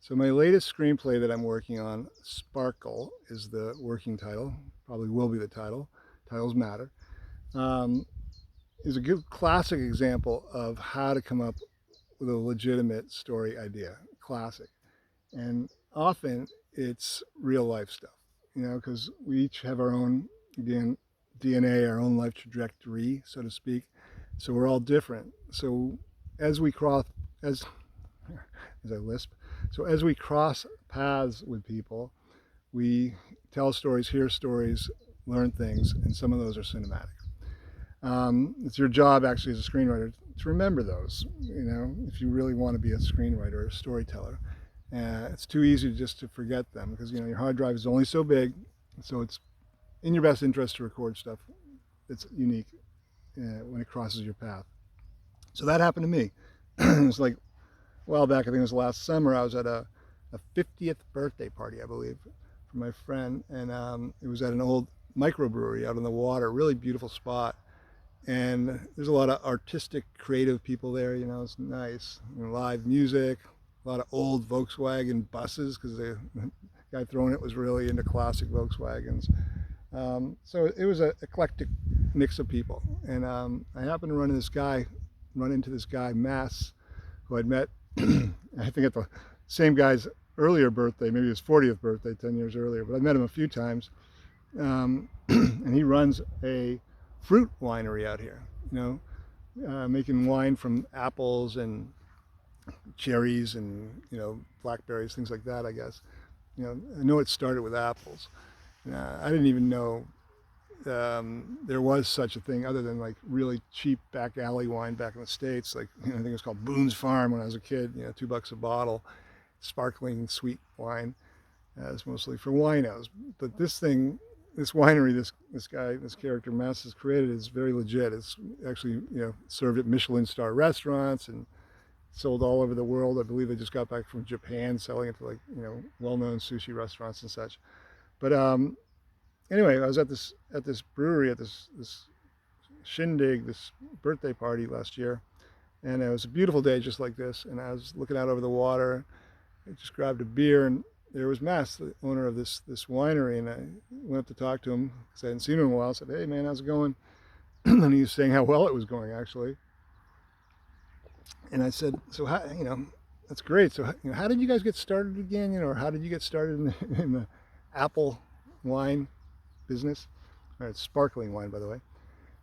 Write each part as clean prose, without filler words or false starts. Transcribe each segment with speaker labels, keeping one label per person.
Speaker 1: So my latest screenplay that I'm working on, Sparkle, is the working title. Probably will be the title. Titles matter. Um, is a good classic example of how to come up with a legitimate story idea. Classic, and often it's real life stuff. Because we each have our own again DNA, our own life trajectory, so to speak. So we're all different. So as we cross, as as I lisp. So as we cross paths with people, we tell stories, hear stories, learn things, and some of those are cinematic. It's your job actually as a screenwriter to remember those. If you really want to be a screenwriter or a storyteller, it's too easy just to forget them because your hard drive is only so big. So it's in your best interest to record stuff that's unique when it crosses your path. So that happened to me. It was like a while back. I think it was last summer. I was at a 50th birthday party, I believe, for my friend, and it was at an old microbrewery out on the water. Really beautiful spot. And there's a lot of artistic, creative people there. It's nice. Live music, a lot of old Volkswagen buses because the guy throwing it was really into classic Volkswagens. So it was an eclectic mix of people. And I happened to run into this guy, Mass, who I'd met, I think at the same guy's earlier birthday, maybe his 40th birthday, 10 years earlier. But I met him a few times. And he runs a fruit winery out here, making wine from apples and cherries and, blackberries, things like that, I guess. I know it started with apples. I didn't even know there was such a thing other than like really cheap back alley wine back in the States. Like, I think it was called Boone's Farm when I was a kid, $2 a bottle, sparkling sweet wine. It's mostly for winos. But this winery, this character Mass has created is very legit. It's actually, served at Michelin star restaurants and sold all over the world. I believe they just got back from Japan selling it to like, well-known sushi restaurants and such. But anyway, I was at this brewery at this shindig, this birthday party last year, and it was a beautiful day just like this. And I was looking out over the water. I just grabbed a beer, and there was Mass, the owner of this winery, and I went up to talk to him because I hadn't seen him in a while. I said, "Hey man, how's it going?" And he was saying how well it was going actually. And I said, "So how, that's great. So how did you guys get started again? Or how did you get started in the apple wine business? Or it's sparkling wine, by the way.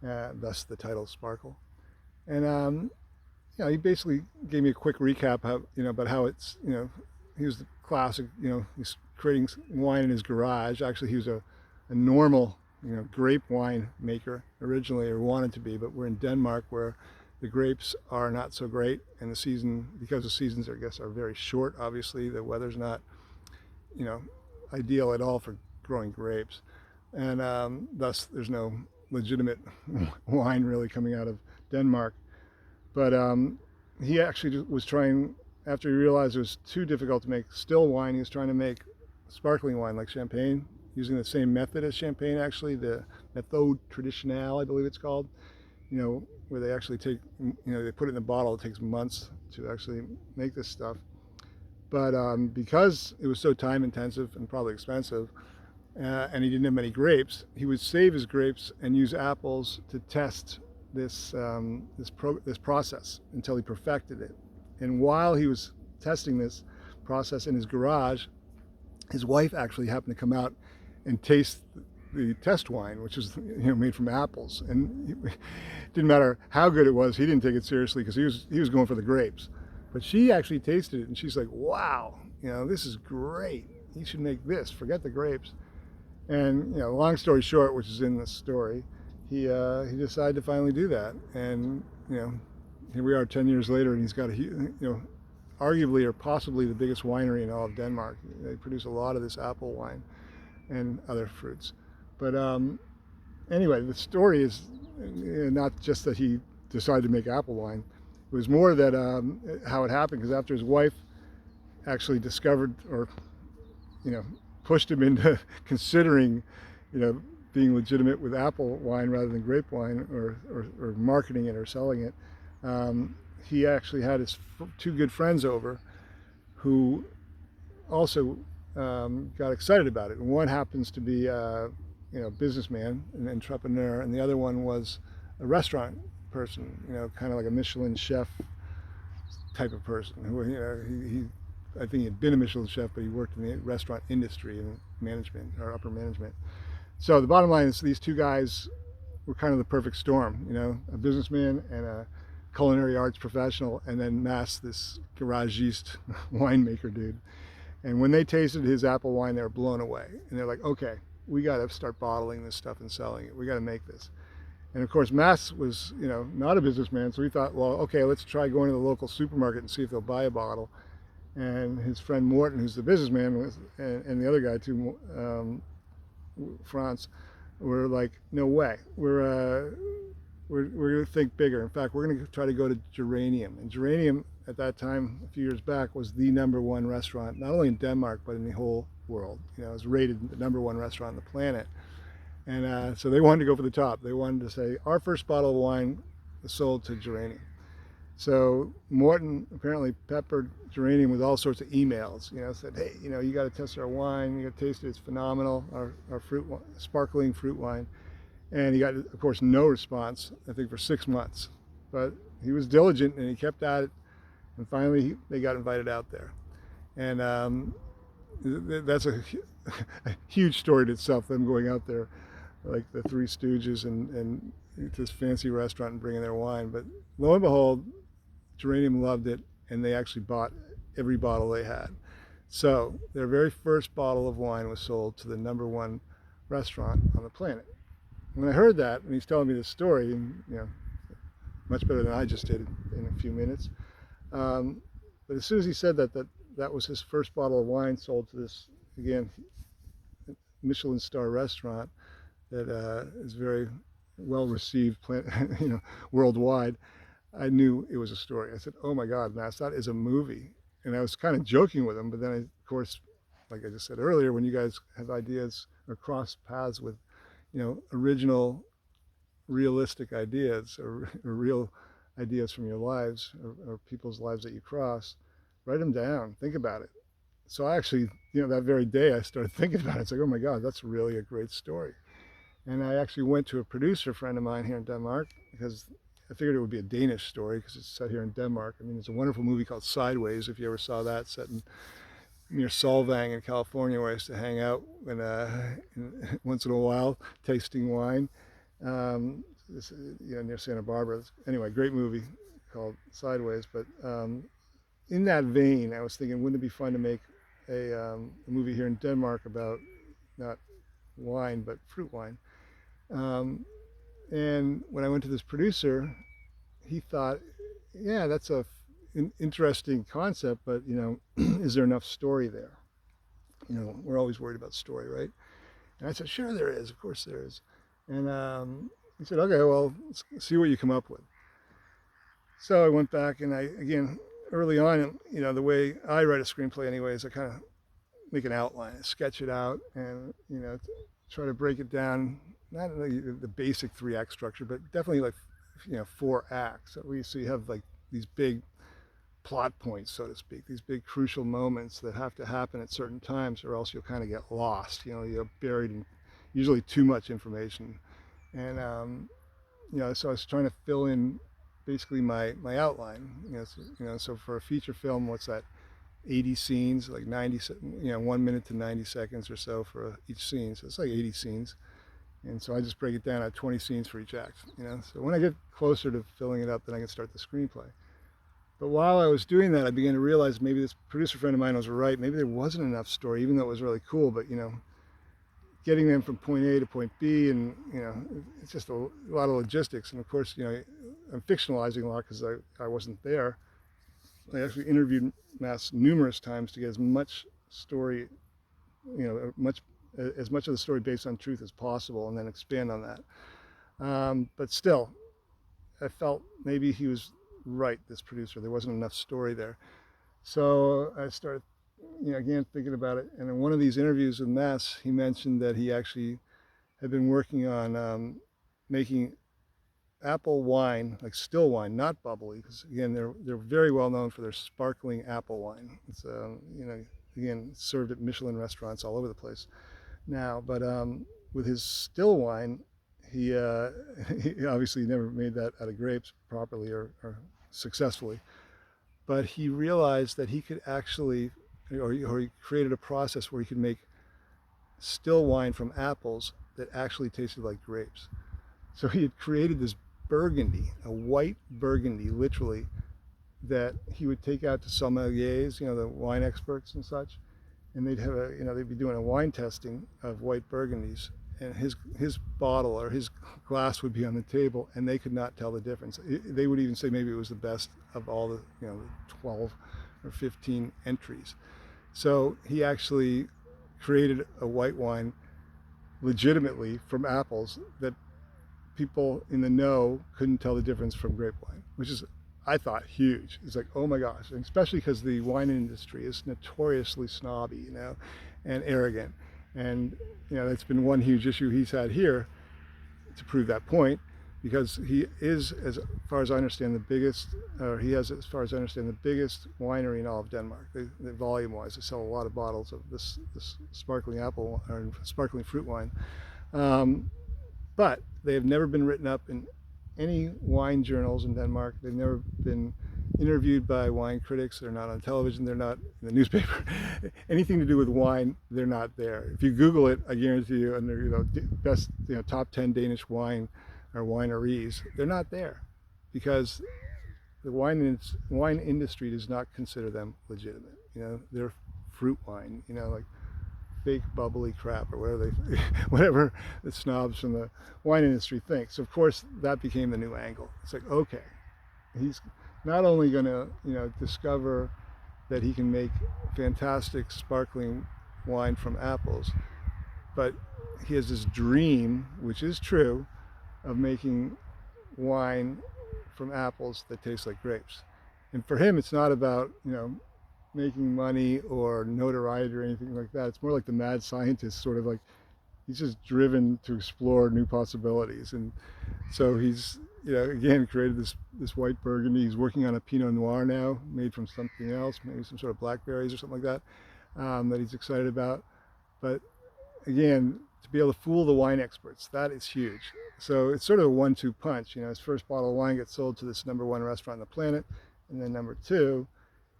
Speaker 1: Thus the title Sparkle." And he basically gave me a quick recap about how it's he was the classic he's creating wine in his garage. Actually, he was a normal grape wine maker originally, or wanted to be, but we're in Denmark where the grapes are not so great, and because the seasons I guess are very short. Obviously, the weather's not ideal at all for growing grapes, and thus there's no legitimate wine really coming out of Denmark. But he actually was trying, after he realized it was too difficult to make still wine, he was trying to make sparkling wine like champagne, using the same method as champagne, actually, the méthode traditionnelle, I believe it's called, where they actually take, they put it in a bottle. It takes months to actually make this stuff. But because it was so time intensive and probably expensive, and he didn't have many grapes, he would save his grapes and use apples to test this process until he perfected it. And while he was testing this process in his garage, his wife actually happened to come out and taste the test wine, which is made from apples. And it didn't matter how good it was, he didn't take it seriously because he was going for the grapes. But she actually tasted it, and she's like, "Wow, this is great. You should make this. Forget the grapes." And long story short, which is in the story, he decided to finally do that. And here we are 10 years later, and he's got arguably or possibly the biggest winery in all of Denmark. They produce a lot of this apple wine and other fruits. But anyway, the story is not just that he decided to make apple wine. It was more that how it happened, because after his wife actually discovered, or pushed him into considering being legitimate with apple wine rather than grape wine, or marketing it or selling it, he actually had his two good friends over who also got excited about it. And one happens to be a businessman, an entrepreneur, and the other one was a restaurant person, kind of like a Michelin chef type of person. Who I think he'd been a Michelin chef, but he worked in the restaurant industry and management or upper management. So the bottom line is these two guys were kind of the perfect storm, a businessman and a culinary arts professional, and then Mass, this garagiste winemaker dude. And when they tasted his apple wine, they were blown away. And they're like, okay, we got to start bottling this stuff and selling it. We got to make this. And of course, Mass was, not a businessman, so he thought, well, okay, let's try going to the local supermarket and see if they'll buy a bottle. And his friend Morton, who's the businessman, and the other guy too, Franz, were like, no way. We're going to think bigger. In fact, we're going to try to go to Geranium. And Geranium, at that time, a few years back, was the #1 restaurant, not only in Denmark, but in the whole world. It was rated the #1 restaurant on the planet. And so they wanted to go for the top. They wanted to say, our first bottle of wine was sold to Geranium. So Morton apparently peppered Geranium with all sorts of emails, said, hey, you got to test our wine, you got to taste it, it's phenomenal, our sparkling fruit wine. And he got, of course, no response, I think, for 6 months. But he was diligent and he kept at it. And finally, they got invited out there. And that's a huge story in itself, them going out there like the Three Stooges and this fancy restaurant and bringing their wine. But lo and behold, Geranium loved it, and they actually bought every bottle they had. So their very first bottle of wine was sold to the #1 restaurant on the planet. When I heard that, and he's telling me this story, and, much better than I just did in a few minutes. But as soon as he said that was his first bottle of wine sold to this, again, Michelin star restaurant that is very well received, worldwide, I knew it was a story. I said, oh my God, Mass, that is a movie. And I was kind of joking with him, but then, of course, like I just said earlier, when you guys have ideas or cross paths with, original, realistic ideas or real ideas from your lives or people's lives that you cross, write them down, think about it. So I actually, that very day I started thinking about it. It's like, oh my God, that's really a great story. And I actually went to a producer friend of mine here in Denmark because I figured it would be a Danish story because it's set here in Denmark. I mean, there's a wonderful movie called Sideways, if you ever saw that, set near Solvang in California, where I used to hang out once in a while, tasting wine, near Santa Barbara. Anyway, great movie called Sideways. But in that vein, I was thinking, wouldn't it be fun to make a movie here in Denmark about not wine, but fruit wine? And when I went to this producer, he thought, yeah, that's an interesting concept, but, is there enough story there? We're always worried about story, right? And I said, sure there is, of course there is. And he said, okay, well, let's see what you come up with. So I went back and again, early on, the way I write a screenplay anyway is I kind of make an outline, I sketch it out and, try to break it down, not really the basic 3-act structure, but definitely like, 4 acts. So you have like these big plot points, so to speak, these big crucial moments that have to happen at certain times or else you'll kind of get lost, you're buried in usually too much information. And, so I was trying to fill in basically my outline, so for a feature film, what's that? 80 scenes, like 1 minute to 90 seconds or so for each scene. So it's like 80 scenes. And so I just break it down at 20 scenes for each act, So when I get closer to filling it up, then I can start the screenplay. But while I was doing that, I began to realize maybe this producer friend of mine was right. Maybe there wasn't enough story, even though it was really cool. But, getting them from point A to point B, and, it's just a lot of logistics. And of course, I'm fictionalizing a lot because I wasn't there. I actually interviewed Mass numerous times to get as much story, as much of the story based on truth as possible, and then expand on that. But still, I felt maybe he was right, this producer. There wasn't enough story there. So I started, again, thinking about it. And in one of these interviews with Mass, he mentioned that he actually had been working on making apple wine, like still wine, not bubbly, because again, they're very well known for their sparkling apple wine. It's again, served at Michelin restaurants all over the place now. But with his still wine, he, he obviously never made that out of grapes properly or successfully. But he realized that he could actually, or he created a process where he could make still wine from apples that actually tasted like grapes. So he had created this Burgundy, a white Burgundy, literally, that he would take out to sommeliers, the wine experts and such, and they'd have they'd be doing a wine testing of white Burgundies, and his bottle or his glass would be on the table, and they could not tell the difference. They would even say maybe it was the best of all the 12 or 15 entries. So he actually created a white wine legitimately from apples that people in the know couldn't tell the difference from grape wine, which is, I thought, huge. It's like, oh my gosh, and especially because the wine industry is notoriously snobby, and arrogant. And that's been one huge issue he's had here to prove that point, because he is, as far as I understand, the biggest, or he has, as far as I understand, the biggest winery in all of Denmark. They volume-wise, they sell a lot of bottles of this sparkling apple or sparkling fruit wine. But they have never been written up in any wine journals in Denmark. They've never been interviewed by wine critics. They're not on television. They're not in the newspaper. Anything to do with wine, they're not there. If you Google it, I guarantee you, and they're best top 10 Danish wine or wineries, they're not there, because the wine industry does not consider them legitimate. They're fruit wine. Like fake bubbly crap, or whatever the snobs from the wine industry think. So of course that became the new angle. It's like, okay, he's not only going to discover that he can make fantastic sparkling wine from apples, but he has this dream, which is true, of making wine from apples that taste like grapes. And for him, it's not about making money or notoriety or anything like that. It's more like the mad scientist, sort of like he's just driven to explore new possibilities. And so he's again created this white Burgundy. He's working on a Pinot Noir now, made from something else, maybe some sort of blackberries or something like that, that he's excited about. But again, to be able to fool the wine experts, that is huge. So it's sort of a 1-2 punch. His first bottle of wine gets sold to this #1 restaurant on the planet, and then #2,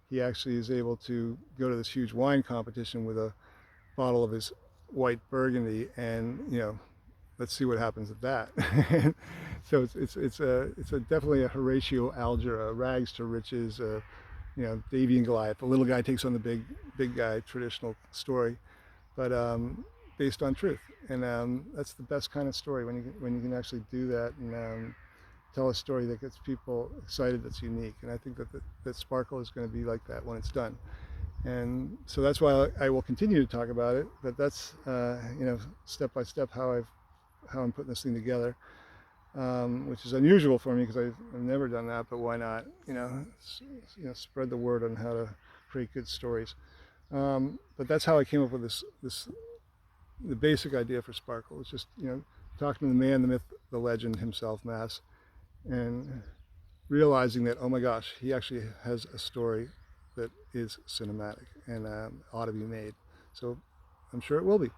Speaker 1: he actually is able to go to this huge wine competition with a bottle of his white Burgundy, and let's see what happens with that. So it's definitely a Horatio Alger, a rags to riches, Davy and Goliath. The little guy takes on the big guy traditional story, but based on truth. And that's the best kind of story, when you can actually do that and tell a story that gets people excited, that's unique. And I think that Sparkle is going to be like that when it's done. And so that's why I will continue to talk about it. But that's step by step how I'm putting this thing together, which is unusual for me because I've never done that. But why not? Spread the word on how to create good stories. But that's how I came up with the basic idea for Sparkle. It's just talking to the man, the myth, the legend himself, Mass, and realizing that, oh my gosh, he actually has a story that is cinematic and ought to be made. So I'm sure it will be.